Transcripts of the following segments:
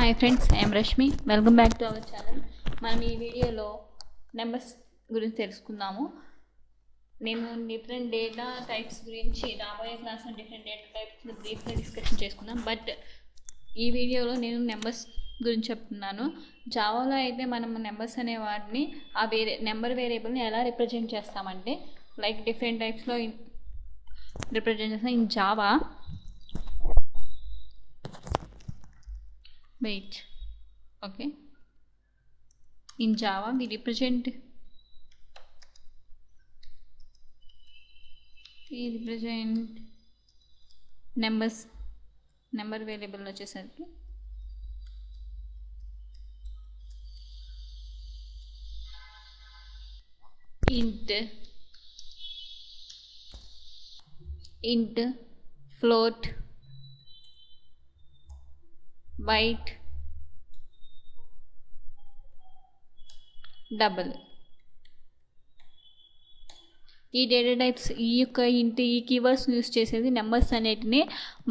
Hi friends, I am Rashmi. Welcome back to our channel. మనం ఈ వీడియోలో numbers గురించి తెలుసుకుందాము. నేను డిఫరెంట్ డేటా టైప్స్ గురించి రాబోయే క్లాస్లో డిఫరెంట్ డేటా టైప్స్ బ్రీఫ్గా డిస్కషన్ చేసుకుందాం. బట్ ఈ వీడియోలో నేను నెంబర్స్ గురించి చెప్తున్నాను. జావాలో అయితే మనం నెంబర్స్ అనే వాటిని ఆ నెంబర్ వేరియబుల్ని ఎలా రిప్రజెంట్ చేస్తామంటే లైక్ డిఫరెంట్ టైప్స్లో రిప్రజెంట్ చేస్తాం. In Java okay, in Java we represent numbers, number variable వచ్చేసరికి int float byte డబుల్. ఈ డేటా టైప్స్ ఈ యొక్క ఈ కీవర్డ్స్ యూస్ చేసేది నెంబర్స్ అనేటిని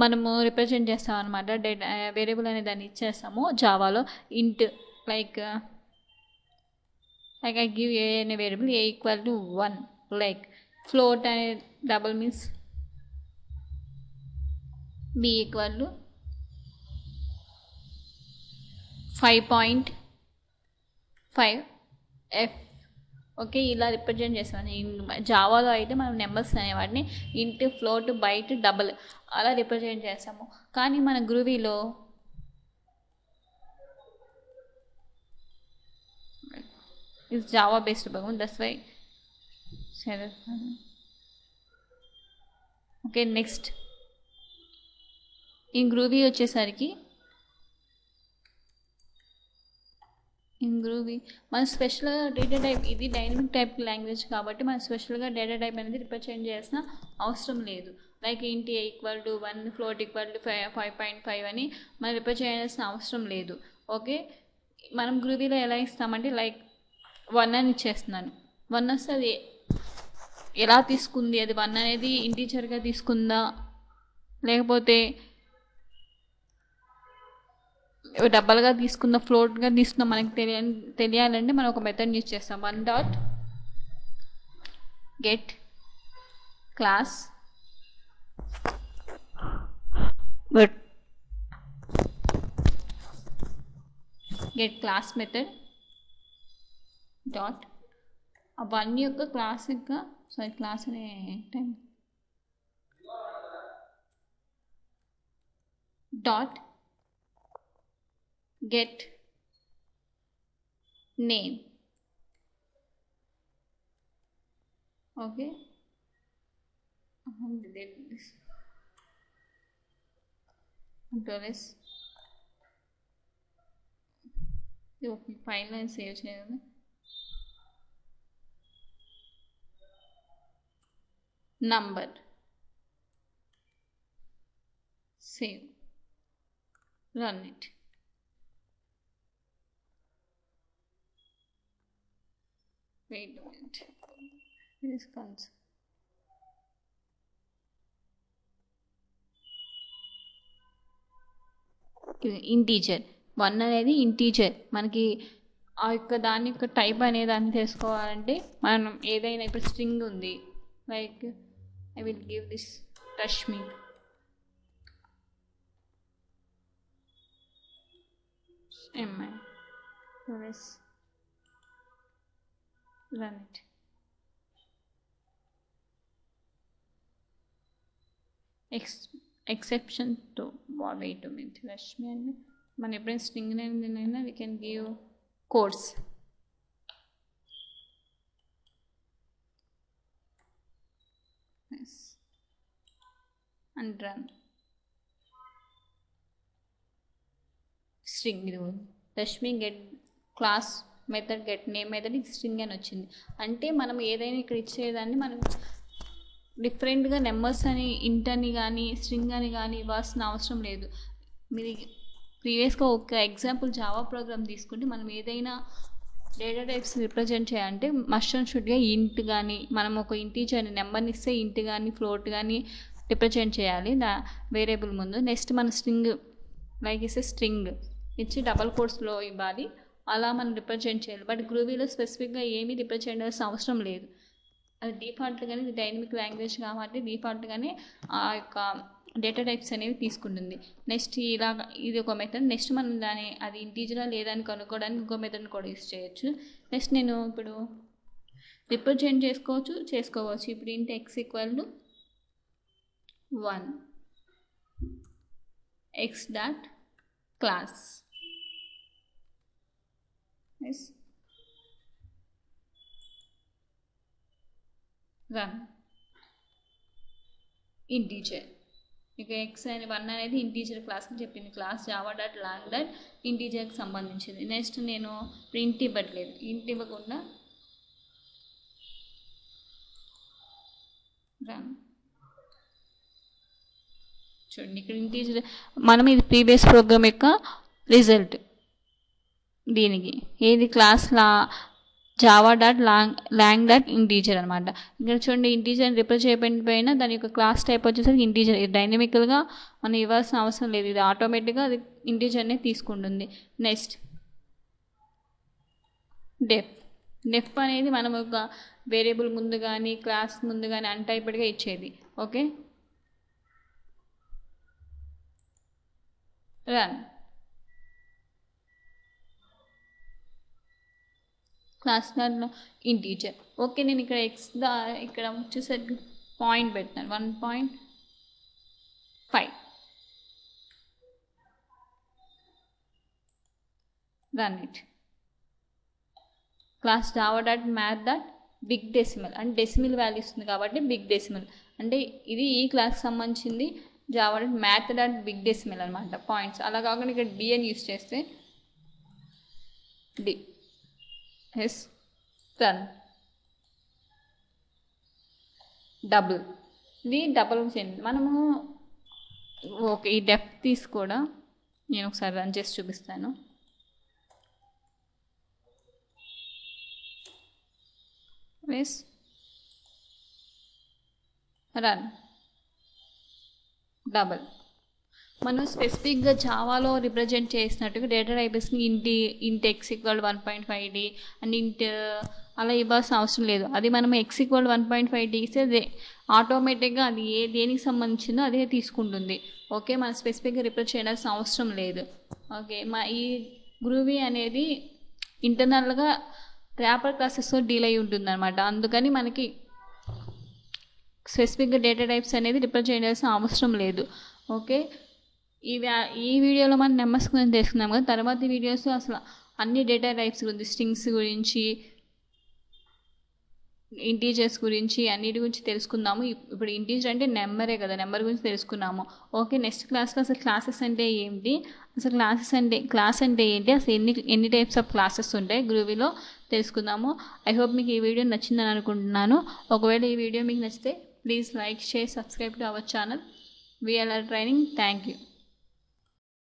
మనము రిప్రజెంట్ చేస్తాం అనమాట. డేటా వేరియబుల్ అనే దాన్ని ఇచ్చేస్తాము జావాలో. ఇంట్ లైక్ ఐ గివ్ ఏ అనే variable a equal to 1. Like float అనే double means b equal to 5.5 F. Okay, ఇలా రిప్రజెంట్ చేస్తాం. జావాలో అయితే మనం నెంబర్స్ అనేవాటిని ఇంట్ ఫ్లోట్ బైట్ డబుల్ అలా రిప్రజెంట్ చేస్తాము. కానీ మన గ్రూవీలో ఇస్ జావా బేస్డ్ భాగం. That's why okay. నెక్స్ట్ ఈ గ్రూవీ వచ్చేసరికి ఇన్ గ్రూవీ మన స్పెషల్గా డేటా టైప్, ఇది డైనమిక్ టైప్ లాంగ్వేజ్ కాబట్టి మనం స్పెషల్గా డేటా టైప్ అనేది రిప్రజెంట్ చేయాల్సిన అవసరం లేదు. Like int a equal to 1 float equal to 5.5 అని మనం రిప్రజెంట్ చేయాల్సిన అవసరం లేదు. ఓకే, మనం గ్రూవీలో ఎలా ఇస్తామంటే లైక్ 1 అని ఇచ్చేస్తున్నాను. 1 వస్తే అది ఎలా తీసుకుంది, అది 1 అనేది ఇంటీజర్గా తీసుకుందా లేకపోతే డబల్గా తీసుకుందా ఫ్లోట్గా తీసుకుందా మనకి తెలియాలంటే మనం ఒక మెథడ్ యూజ్ చేస్తాం. 1.get class get class method dot ఆ 1 యొక్క క్లాస్ యొక్క క్లాస్ అనే time dot get name. Okay, delete this. Okay, file and save cheyalani. Number save, run it. Wait a minute. This comes. Integer 1 అనేది integer. మనకి ఆ యొక్క దాని యొక్క టైప్ అనే దాన్ని తెలుసుకోవాలంటే మనం ఏదైనా ఇప్పుడు స్ట్రింగ్ ఉంది like I will give this Rashmi. MI run it. Exception to wait a minute Rashmi and మన ఎప్పుడైనా స్ట్రింగ్ అయినా we can give codes. Yes, and run string. Rashmi get class method get name method ఇది string అని వచ్చింది. అంటే మనం ఏదైనా ఇక్కడ ఇచ్చేదాన్ని మనం డిఫరెంట్గా నెంబర్స్ అని ఇంట్ అని కానీ స్ట్రింగ్ అని కానీ ఇవ్వాల్సిన అవసరం లేదు. మీరు ప్రీవియస్గా ఒక ఎగ్జాంపుల్ జావా ప్రోగ్రామ్ తీసుకుంటే మనం ఏదైనా డేటా టైప్స్ రిప్రజెంట్ చేయాలంటే మస్ట్ అండ్ షుడ్గా ఇంట్ కానీ మనం ఒక ఇంటీజర్ నెంబర్ని ఇస్తే ఇంట్ కానీ ఫ్లోట్ కానీ రిప్రజెంట్ చేయాలి వేరియబుల్ ముందు. నెక్స్ట్ మన స్ట్రింగ్ లైక్ ఇస్తే స్ట్రింగ్ ఇచ్చి డబల్ కోట్స్లో ఇవ్వాలి, అలా మనం రిప్రజెంట్ చేయాలి. బట్ గ్రూవీలో స్పెసిఫిక్గా ఏమీ రిప్రజెంట్ చేయాల్సిన అవసరం లేదు. అది డిఫాల్ట్గానే ఇది డైనమిక్ లాంగ్వేజ్ కాబట్టి డిఫాల్ట్గానే ఆ యొక్క డేటా టైప్స్ అనేవి తీసుకుంటుంది. నెక్స్ట్ ఇలాగా ఇది ఒక మెథడ్. నెక్స్ట్ మనం దాని అది ఇంటీజరా లేదా అని కనుక్కోవడానికి ఇంకో మెథడ్ని కూడా యూస్ చేయొచ్చు. నెక్స్ట్ నేను ఇప్పుడు రిప్రజెంట్ చేసుకోవచ్చు. ఇప్పుడు ఇంటి x = 1 x dot class run integer. ఇక x అనే 1 అనేది ఇంటీజర్ క్లాస్ అని చెప్పింది. Class Java dot long dot ఇంటీజర్కి సంబంధించింది. నెక్స్ట్ నేను ప్రింట్ ఇవ్వట్లేదు, ఇంట్ ఇవ్వకుండా రన్. చూడండి ఇక్కడ ఇంటీజర్ మనం ఇది ప్రీవియస్ ప్రోగ్రామ్ యొక్క రిజల్ట్. దీనికి ఏది class Java dot long dot integer అనమాట. ఇక్కడ చూడండి ఇంటీజర్ రిప్రజెంట్ పైన దాని యొక్క క్లాస్ టైప్ వచ్చేసరికి ఇంటీజర్. ఇది డైనమికల్గా మనం ఇవ్వాల్సిన అవసరం లేదు, ఇది ఆటోమేటిక్గా అది ఇంటీజర్నే తీసుకుంటుంది. నెక్స్ట్ డెఫ్ అనేది మనం ఒక వేరియబుల్ ముందు కానీ క్లాస్ ముందు కానీ అన్టైప్డ్గా ఇచ్చేది. Okay, run. క్లాస్ దాంట్లో ఇంటీజర్. ఓకే, నేను ఇక్కడ ఇక్కడ వచ్చేసరికి పాయింట్ పెట్టినాను 1.5. Run it. Class Java dot math dot big decimal అంటే డెసిమల్ వాల్యూ ఇస్తుంది కాబట్టి బిగ్ డెసిమల్ అంటే ఇది ఈ క్లాస్కి సంబంధించింది. Java dot math dot big decimal అనమాట పాయింట్స్. అలా కాకుండా ఇక్కడ డి అని యూస్ చేస్తే డి ఎస్ రన్. డబుల్ ఇది డబుల్ చేయండి మనము. ఓకే, ఈ డెఫ్ తీసి కూడా నేను ఒకసారి రన్ చేసి చూపిస్తాను. S run double. మనం స్పెసిఫిక్గా జావాలో రిప్రజెంట్ చేసినట్టుగా డేటా టైప్స్ని ఇంట్ x = 1.5d అండ్ ఇంట్ అలా ఇవ్వాల్సిన అవసరం లేదు. అది మనం x = 1.5d ఇస్తే ఆటోమేటిక్గా అది దేనికి సంబంధించిందో అదే తీసుకుంటుంది. ఓకే, మనం స్పెసిఫిక్గా రిప్రజెంట్ చేయాల్సిన అవసరం లేదు. ఓకే, ఈ గ్రూవీ అనేది ఇంటర్నల్గా ర్యాపర్ క్లాసెస్తో డీల్ అయి ఉంటుంది అనమాట. అందుకని మనకి స్పెసిఫిక్గా డేటా టైప్స్ అనేది రిప్రజెంట్ చేయాల్సిన అవసరం లేదు. ఓకే, ఈ వీడియోలో మనం నెంబర్స్ గురించి తెలుసుకున్నాం కదా. తర్వాత వీడియోస్ అసలు అన్ని డేటా టైప్స్ గురించి, స్ట్రింగ్స్ గురించి, ఇంటీజర్స్ గురించి అన్నిటి గురించి తెలుసుకుందాము. ఇప్పుడు ఇంటీజర్ అంటే నెంబరే కదా, నెంబర్ గురించి తెలుసుకున్నాము. ఓకే, నెక్స్ట్ క్లాస్లో అసలు క్లాసెస్ అంటే ఏంటి, అసలు క్లాస్ అంటే ఏంటి, అసలు ఎన్ని టైప్స్ ఆఫ్ క్లాసెస్ ఉంటాయి గ్రూవీలో తెలుసుకుందాము. ఐ హోప్ మీకు ఈ వీడియో నచ్చిందని అనుకుంటున్నాను. ఒకవేళ ఈ వీడియో మీకు నచ్చితే please like, share, subscribe to our channel VLR Training. Thank you.